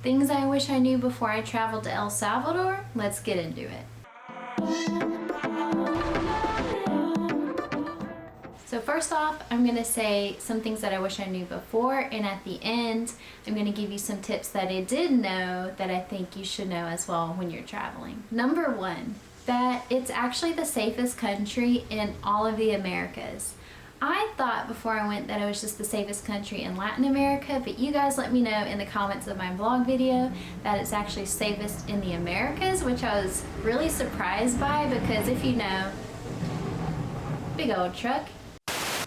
Things I wish I knew before I traveled to El Salvador? Let's get into it. So first off, I'm going to say some things that I wish I knew before, and at the end, I'm going to give you some tips that I did know that I think you should know as well when you're traveling. Number one, that it's actually the safest country in all of the Americas. I thought before I went that it was just the safest country in Latin America, but you guys let me know in the comments of my vlog video that it's actually safest in the Americas, which I was really surprised by because if you know, big old truck.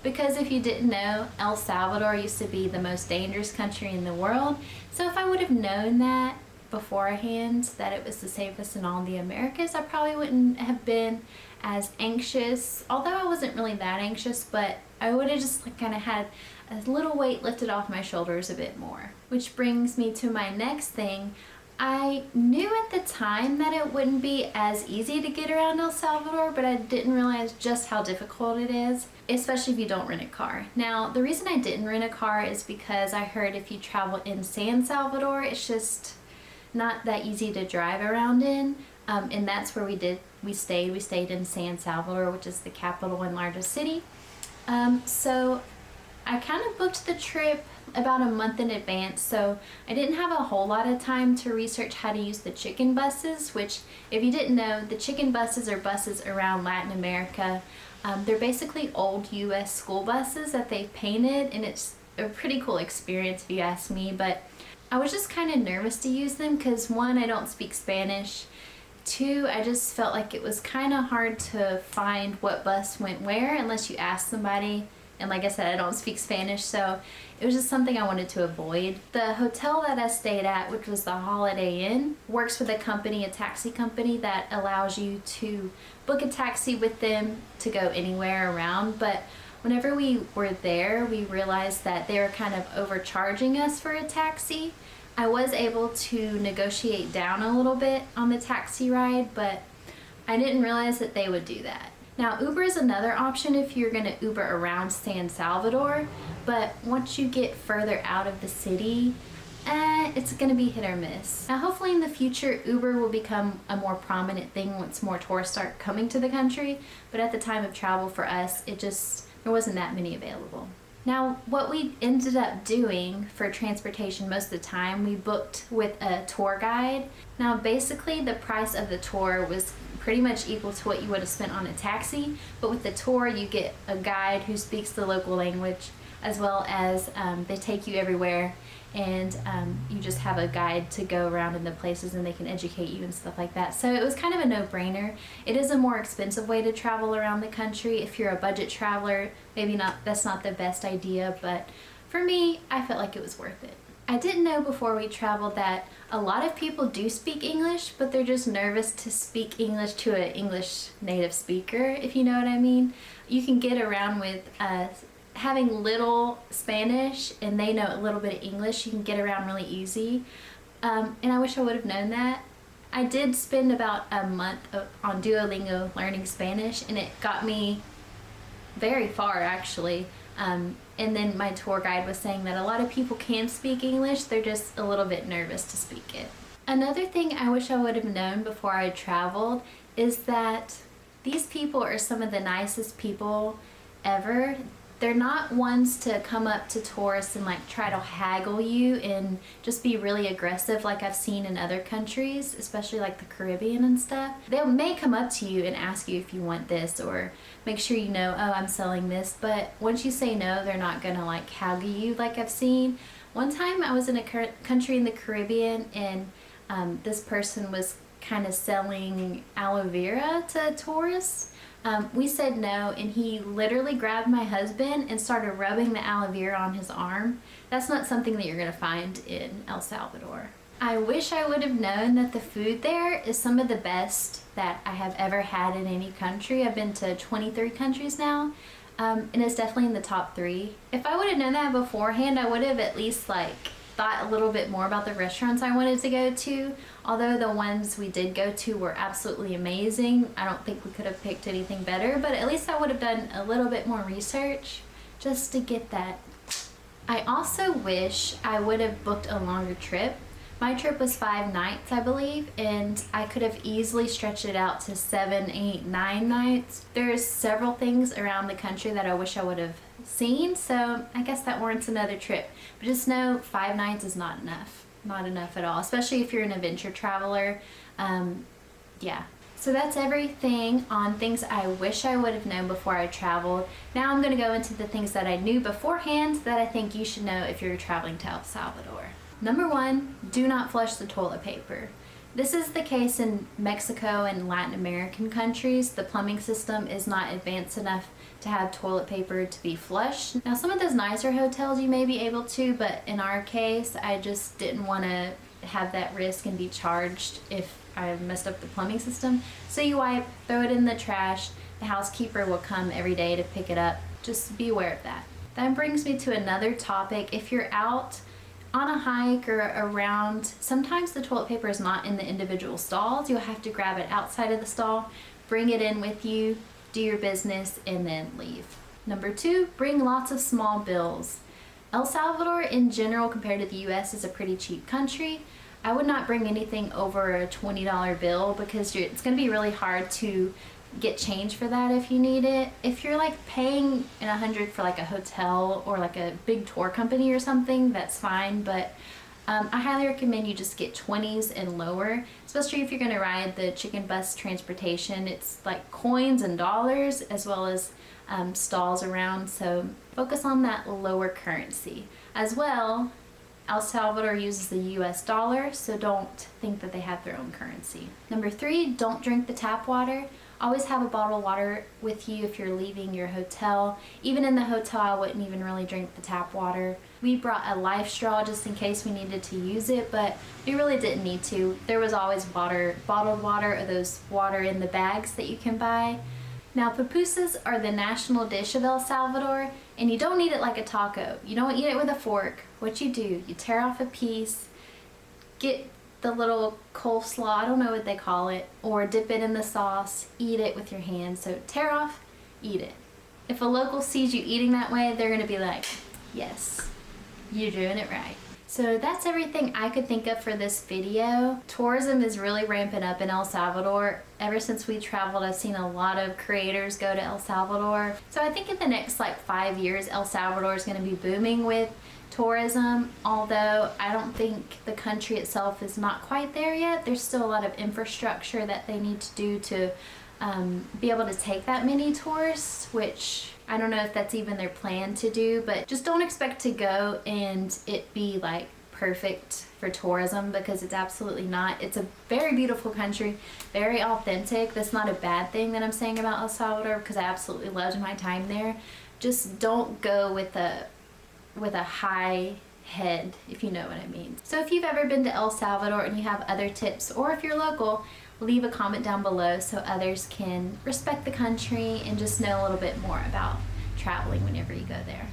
Because if you didn't know, El Salvador used to be the most dangerous country in the world. So if I would have known that beforehand, that it was the safest in all the Americas, I probably wouldn't have been as anxious, although I wasn't really that anxious, but I would have just kind of had a little weight lifted off my shoulders a bit more. Which brings me to my next thing. I knew at the time that it wouldn't be as easy to get around El Salvador, but I didn't realize just how difficult it is, especially if you don't rent a car. Now, the reason I didn't rent a car is because I heard if you travel in San Salvador, it's just not that easy to drive around in. And that's where we stayed in San Salvador, which is the capital and largest city. So I kind of booked the trip about a month in advance, so I didn't have a whole lot of time to research how to use the chicken buses, which if you didn't know, the chicken buses are buses around Latin America. They're basically old US school buses that they've painted, and it's a pretty cool experience if you ask me, but I was just kind of nervous to use them because one, I don't speak Spanish. Two, I just felt like it was kind of hard to find what bus went where unless you ask somebody. And like I said, I don't speak Spanish, so it was just something I wanted to avoid. The hotel that I stayed at, which was the Holiday Inn, works with a company, a taxi company, that allows you to book a taxi with them to go anywhere around. But whenever we were there, we realized that they were kind of overcharging us for a taxi. I was able to negotiate down a little bit on the taxi ride, but I didn't realize that they would do that. Now, Uber is another option if you're gonna Uber around San Salvador, but once you get further out of the city, it's gonna be hit or miss. Now, hopefully in the future, Uber will become a more prominent thing once more tourists start coming to the country, but at the time of travel for us, there wasn't that many available. Now, what we ended up doing for transportation most of the time, we booked with a tour guide. Now, basically the price of the tour was pretty much equal to what you would have spent on a taxi, but with the tour you get a guide who speaks the local language, as well as they take you everywhere, and you just have a guide to go around in the places and they can educate you and stuff like that. So it was kind of a no-brainer. It is a more expensive way to travel around the country. If you're a budget traveler, that's not the best idea, but for me, I felt like it was worth it. I didn't know before we traveled that a lot of people do speak English, but they're just nervous to speak English to an English native speaker, if you know what I mean. You can get around with having little Spanish and they know a little bit of English. You can get around really easy, and I wish I would have known that. I did spend about a month on Duolingo learning Spanish, and it got me very far actually. And then my tour guide was saying that a lot of people can speak English, they're just a little bit nervous to speak it. Another thing I wish I would have known before I traveled is that these people are some of the nicest people ever. They're not ones to come up to tourists and like try to haggle you and just be really aggressive like I've seen in other countries, especially like the Caribbean and stuff. They may come up to you and ask you if you want this or make sure you know, oh, I'm selling this, but once you say no, they're not gonna like haggle you like I've seen. One time I was in a country in the Caribbean and this person was kind of selling aloe vera to tourists. We said no, and he literally grabbed my husband and started rubbing the aloe vera on his arm. That's not something that you're gonna find in El Salvador. I wish I would have known that the food there is some of the best that I have ever had in any country. I've been to 23 countries now, and it's definitely in the top 3. If I would have known that beforehand, I would have at least like thought a little bit more about the restaurants I wanted to go to. Although the ones we did go to were absolutely amazing, I don't think we could have picked anything better, but at least I would have done a little bit more research just to get that. I also wish I would have booked a longer trip My trip was 5 nights, I believe, and I could have easily stretched it out to 7, 8, 9 nights. There's several things around the country that I wish I would have seen, so I guess that warrants another trip. But just know 5 nights is not enough. Not enough at all, especially if you're an adventure traveler. Yeah. So that's everything on things I wish I would have known before I traveled. Now I'm going to go into the things that I knew beforehand that I think you should know if you're traveling to El Salvador. Number 1, do not flush the toilet paper. This is the case in Mexico and Latin American countries. The plumbing system is not advanced enough to have toilet paper to be flushed. Now some of those nicer hotels you may be able to, but in our case I just didn't want to have that risk and be charged if I messed up the plumbing system. So you wipe, throw it in the trash. The housekeeper will come every day to pick it up. Just be aware of that. That brings me to another topic. If you're out on a hike or around, sometimes the toilet paper is not in the individual stalls. You'll have to grab it outside of the stall, bring it in with you, do your business, and then leave. Number 2, bring lots of small bills. El Salvador in general compared to the US is a pretty cheap country. I would not bring anything over a $20 bill because it's going to be really hard to get change for that if you need it. If you're like paying $100 for like a hotel or like a big tour company or something, that's fine, but I highly recommend you just get 20s and lower, especially if you're going to ride the chicken bus transportation. It's like coins and dollars as well as stalls around, so focus on that lower currency. As well, El Salvador uses the US dollar, so don't think that they have their own currency. Number 3, don't drink the tap water. Always have a bottle of water with you if you're leaving your hotel. Even in the hotel, I wouldn't even really drink the tap water. We brought a life straw just in case we needed to use it, but we really didn't need to. There was always bottled water, or those water in the bags that you can buy. Now, pupusas are the national dish of El Salvador, and you don't eat it like a taco. You don't eat it with a fork. What you do, you tear off a piece, get the little coleslaw, I don't know what they call it, or dip it in the sauce, eat it with your hands. So tear off, eat it. If a local sees you eating that way, they're gonna be like, yes, you're doing it right. So that's everything I could think of for this video. Tourism is really ramping up in El Salvador. Ever since we traveled, I've seen a lot of creators go to El Salvador. So I think in the next like 5 years, El Salvador is gonna be booming with tourism, although I don't think the country itself is not quite there yet. There's still a lot of infrastructure that they need to do to be able to take that many tourists, which I don't know if that's even their plan to do, but just don't expect to go and it be like perfect for tourism, because it's absolutely not. It's a very beautiful country, very authentic. That's not a bad thing that I'm saying about El Salvador, because I absolutely loved my time there. Just don't go with a high head, if you know what I mean. So if you've ever been to El Salvador and you have other tips, or if you're local, leave a comment down below so others can respect the country and just know a little bit more about traveling whenever you go there.